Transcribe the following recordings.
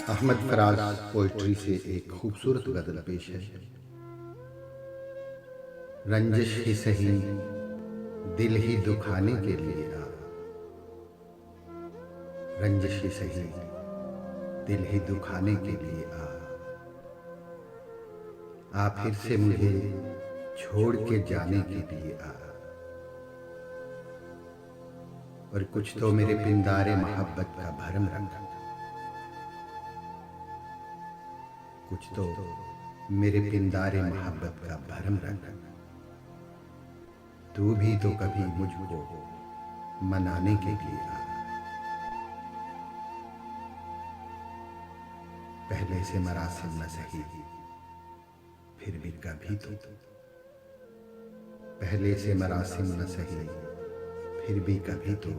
Ahmad Faraz poetry से एक खूबसूरत गज़ल पेश है। रंजिश ही सही दिल ही दुखाने के लिए आ, रंजिश ही सही दिल ही दुखाने के लिए आ फिर से मुझे छोड़ के जाने के लिए आ। और कुछ तो मेरे पिंदारे मोहब्बत का भरम रख, कुछ तो मेरे पिंदारे मोहब्बत का भरम रख। तू भी तो कभी मुझको मनाने के लिए आ। पहले से मरासिम न सही फिर भी कभी तो, पहले से मरासिम न सही फिर भी कभी तो,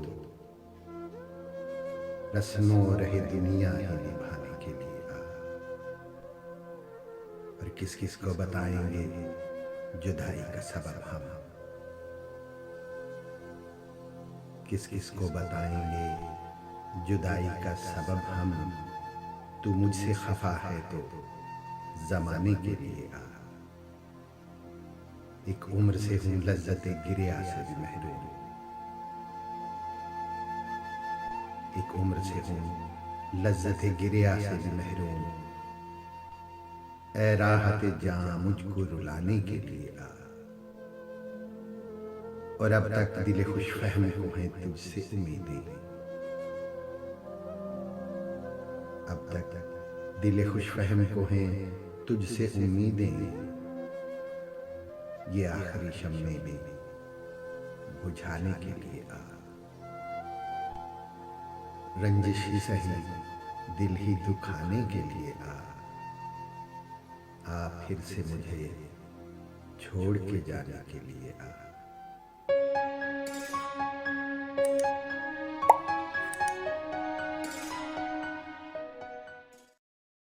रस्मों रहे दुनिया ही निभाने के लिए आ। और किस किस को बताएंगे जुदाई का सबब हम, किस किस को बताएंगे जुदाई का सबब हम। तू मुझसे खफा है तो जमाने के लिए आ। एक उम्र से हूं लज्जते गिरिया से भी महरूम, एक उम्र से हूं लज्जते गिरिया से भी महरूम। ऐ राहते जां मुझको रुलाने के लिए आ। और अब तक दिल खुश फहम को हैं तुझसे उम्मीदें, अब तक दिल खुश फहम को हैं तुझसे उम्मीदें। ये आखिरी शम्मे भी बुझाने के लिए आ। रंजिश ही सही दिल ही दुखाने के लिए आ फिर से मुझे छोड़ के जाने के लिए आ।